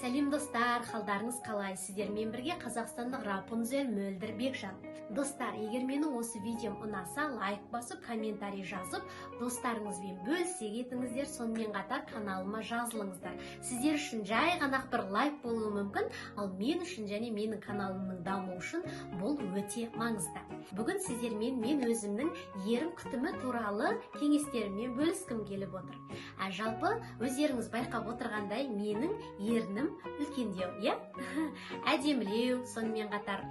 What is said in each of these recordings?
Сәлем достар, қалдарыңыз қалай? Сіздермен бірге қазақстандық Рапунцель Мөлдір Бекжан. Достар, егер менің осы видеом ұнаса, лайк басып, комментарий жазып, достарыңызбен бөлісе кетіңіздер, сонымен қатар каналыма жазылыңыздар. Сіздер үшін жай ғана бір лайк болуы мүмкін, ал мен үшін және менің каналымның дамуы үшін бұл өте маңызды. Бүгін сіздермен мен өзімнің ерім күтімі туралы кеңестеріммен бөліскім келіп отыр. Жалпы өздеріңіз байқап отырғандай, менің ернім үлкендеу, әдемілеу, сонымен қатар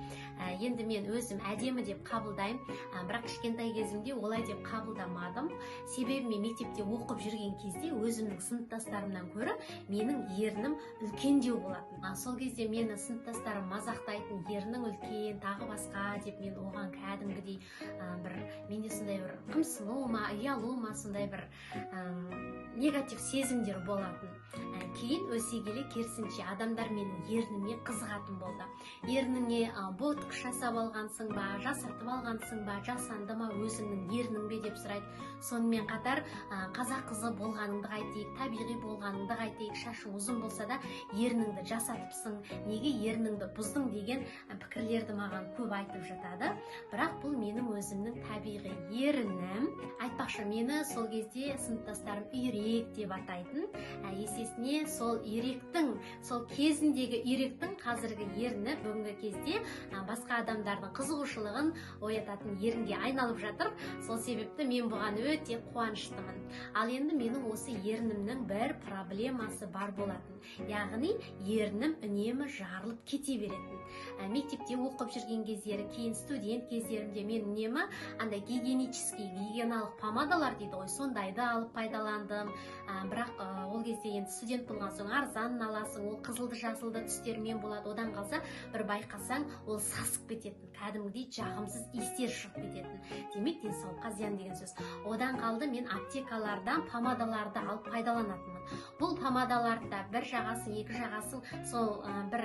енді мен өзім әдемі деп қабылдаймын, бірақ кішкентай кезімде олай деп қабылдамадым. Себебі мен мектепте оқып жүрген кезде өзімнің сыныптастарымнан көрі менің ернім үлкендеу болатын. Сол кезде мені сыныптастарым мазақтайтын, ернің үлкен, тағы басқа деп, мен оған кәдімгідей менде сондай бір қымсыну ма, ұялу ма, сондай бір негатив сезімдер болатын. Кейін өсе келе керісінше адамдар менің ерніме қызығатын болды. Ерніңе ботокс жасап алғансың ба, жасартып алғансың ба, жасанды ма, өзіңнің ернің бе деп сұрайды. Сонымен қатар қазақ қызы болғаныңды қайтейік, табиғи болғаныңды қайтейік, шашың ұзын болса да ерніңді жасатыпсың, неге ерніңді бұздың деген пікірлерді маған көп айтып жатады. Бірақ бұл менің өзімнің табиғи ернім. Айтпақшы, мені сол кезде сыныптастарым үйрек деп атайтын. Есесіне сол үйректің, сол кезіндегі үйректің қазіргі ерні бүгінгі кезде басқа адамдардың қызығушылығын оятатын ерінге айналып жатыр. Сол себепті мен бұған өте қуаныштымын. Ал енді менің осы ернімнің бір проблемасы бар болатын. Яғни ернім үнемі жарылып кете беретін. Мектепте оқып жүрген кездері, кейін студент кездерімде мен үнемі андай гигиеналық помадалар дейді ғой, сондайды алып пайдаландым. Бірақ ол кезде енді студент болған соң арзанын аласың, ол қызылды жасылды түстермен болады. Одан қалса бір байқасаң ол сасып кететін, кәдімгідей жағымсыз иістер шығып кететін. Демек денсаулыққа зиян деген сөз. Одан қалды мен аптекалардан помадаларды алып пайдаланатынмын. Бұл помадаларда бір жағасын, екі жағасын, сол бір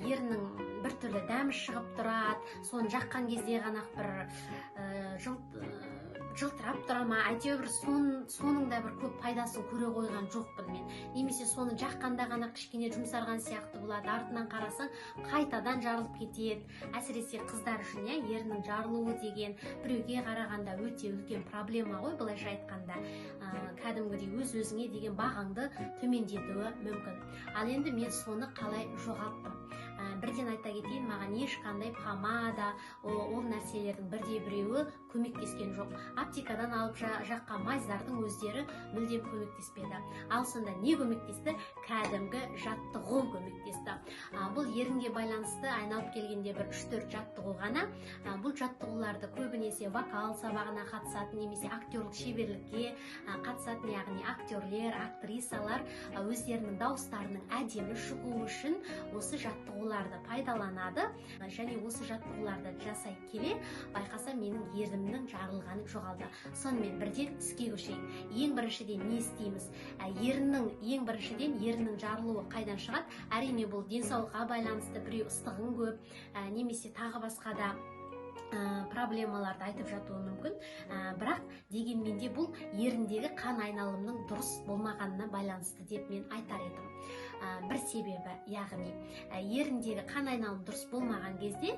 ернің бір түрлі дәмі шығып тұрады. Соны жаққан кезде ғана бір жылтырап тұра ма, әйтеуір соның да бір көп пайдасын көре қойған жоқпын мен. Немесе соны жаққанда ғана кішкене жұмсарған сияқты болады, артынан қарасаң қайтадан жарылып кетеді. Әсіресе қыздар үшін ернің жарылуы деген біреуге қарағанда өте үлкен проблема ғой, былайша айтқанда. Кәдімгідей өз-өзіңе деген бағаңды төмендетуі мүмкін. Ал енді мен соны қалай жоғалттым? Бірден айта кетейін, маған ешқандай помада, ол нәрселердің бірде-біреуі көмектескен жоқ. Аптекадан алып жаққан майыздардың өздері мүлдем көмектеспеді. Ал сонда не көмектесті? Кәдімгі жаттығу көмектесті. Бұл ерінге байланысты айналып келгенде бір 3-4 жаттығу ғана. Бұл жаттығуларды көбінесе вокал сабағына қатысатын, немесе актерлік шеберлікке қатысатын, яғни актерлер, актрисалар өздерінің дауыстарының әдемі шығуы үшін осы жаттығуларды пайдаланады. Және осы жаттығуларды жасай келе байқаса менің ернімнің жарылғаны жоғалды. Сонымен бірден іске көшейік. Ең біріншіден не істейміз? Ең біріншіден ерннің жарылуы қайдан шығады? Әрине бұл денсаулыққа байланысты, біреу ыстығың көп, немесе тағы басқа да проблемаларды айтып жатуы мүмкін. Бірақ дегенмен де бұл еріндегі қан айналымның дұрыс болмағанына байланысты деп мен айтар едім. Бір себебі, яғни еріндегі қан айналым дұрыс болмаған кезде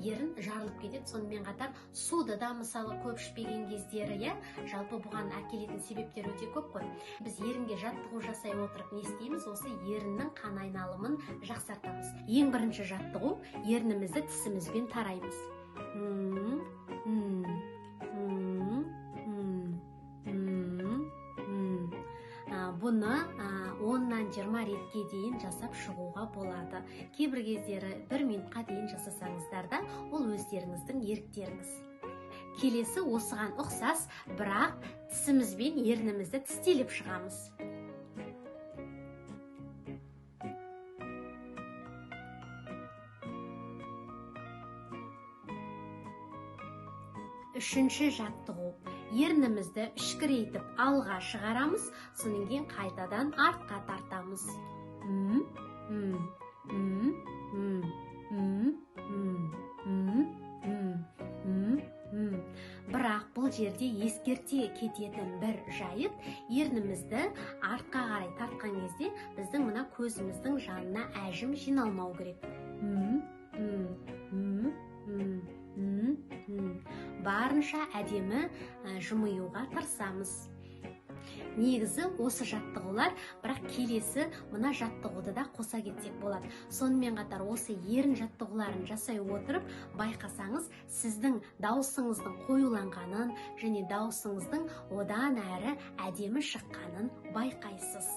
ерін жарылып кетеді. Сонымен қатар суды да мысалы көп ішпеген кездері, жалпы бұған әкелетін себептер өте көп қой. Біз ерінге жаттығу жасай отырып не істейміз? Осы еріннің қан айналымын жақсартамыз. Ең бірінші жаттығу, ернімізді тісімізбен тараймыз. Бұны 10-нан 20 ретке дейін жасап шығуға болады. Кейбір кездері 1 минутқа дейін жасасаңыздар да, ол өздеріңіздің еріктеріңіз. Келесі осыған ұқсас, бірақ тісімізбен ернімізді тістелеп шығамыз. Үшінші жаттығу. Ернімізді үшкірейтіп алға шығарамыз, содан кейін қайтадан артқа тартамыз. Бірақ бұл жерде ескерте кететін бір жайт, ернімізді артқа қарай тартқан кезде біздің мына көзіміздің жанына әжім жиналмау керек. Барынша әдемі жымиюға тырысамыз. Негізі осы жаттығулар, бірақ келесі мына жаттығуды да қоса кетсек болады. Сонымен қатар осы ерін жаттығуларын жасай отырып, байқасаңыз, сіздің даусыңыздың қоюланғанын және даусыңыздың одан әрі әдемі шыққанын байқайсыз.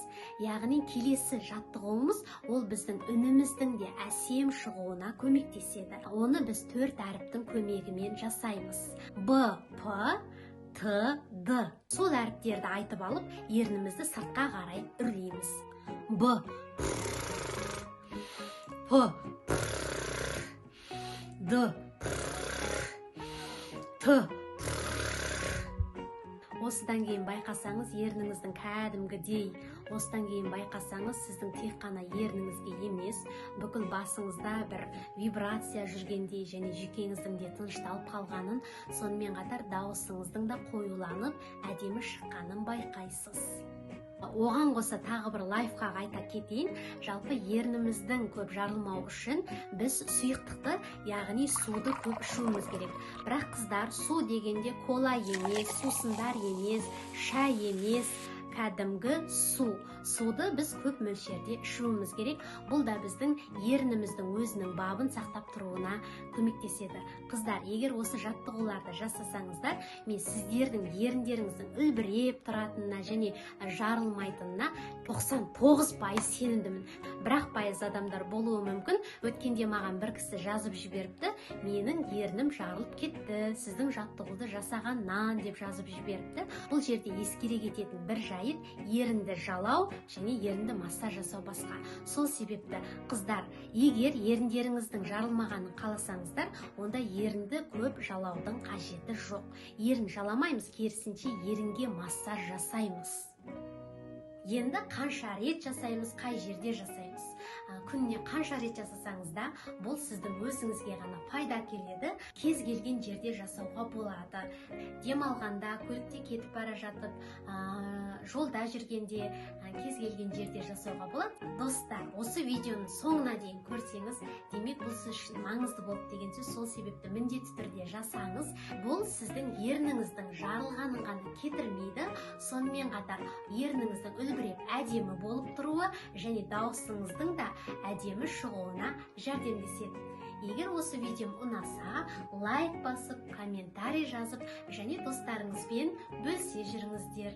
Яғни келесі жаттығуымыз ол біздің үніміздің де әсем шығуына көмектеседі. Оны біз 4 әріптің көмегімен жасаймыз. Б, П, Т, Д. Сол әріптерді айтып алып, ернімізді сыртқа қарай үрлейміз. Б, П, Д, Т. Осыдан кейін байқасаңыз, ерніңіздің кәдімгідей, осыдан кейін байқасаңыз, сіздің тек қана ерніңізге емес, бүкіл басыңызда бір вибрация жүргендей және жүйкеңіздің де тынышталып қалғанын, сонымен қатар дауысыңыздың да қоюланып, әдемі шыққанын байқайсыз. Оған қоса тағы бір лайфхак айта кетейін. Жалпы ерніміздің көп жарылмау үшін біз сұйықтықты, яғни суды көп ішуіміз керек. Бірақ қыздар, су дегенде кола емес, сусындар емес, шай емес, кәдімгі су. Суды біз көп мөлшерде ішуіміз керек. Бұл да біздің ерніміздің өзінің бабын сақтап тұруына көмектеседі. Қыздар, егер осы жаттығуларды жасасаңыздар, мен сіздердің еріндеріңіздің үлбіреп тұратынына және жарылмайтынына 99% сенімдімін. Бірақ пайыз адамдар болуы мүмкін. Өткенде маған бір кісі жазып жіберіпті, менің ернім жарылып кетті, сіздің жаттығуды жасағаннан деп жазып жіберіпті. Бұл жерде ескере кететін бір жайт, ерінді жалау және ерінді массаж жасау басқа. Сол себепті қыздар, егер еріндеріңіздің жарылмағанын қаласаңыздар, онда ерінді көп жалаудың қажеті жоқ. Ерін жаламаймыз, керісінше ерінге массаж жасаймыз. Енді қанша рет жасаймыз, қай жерде жасаймыз? Күніне қанша рет жасасаңыз да, бұл сіздің өзіңізге ғана пайда келеді. Кез келген жерде жасауға болады. Демалғанда, көлікте кетіп бара жатып, жолда жүргенде, кез келген жерде жасауға болады. Достар, осы видеоның соңына дейін көрсеңіз, демек бұл сіз үшін маңызды болып деген сөз. Сол себепті міндетті түрде жасаңыз. Бұл сіздің ерніңіздің жарылғанын ғана кетірмейді, сонымен қатар ерніңіздің үлбіреп әдемі болып тұруы және даусыңыздың да әдемі шығуына жәрдемдеседі. Егер осы видеом ұнаса, лайк басып, комментарий жазып және достарыңызбен бөлісе жүріңіздер.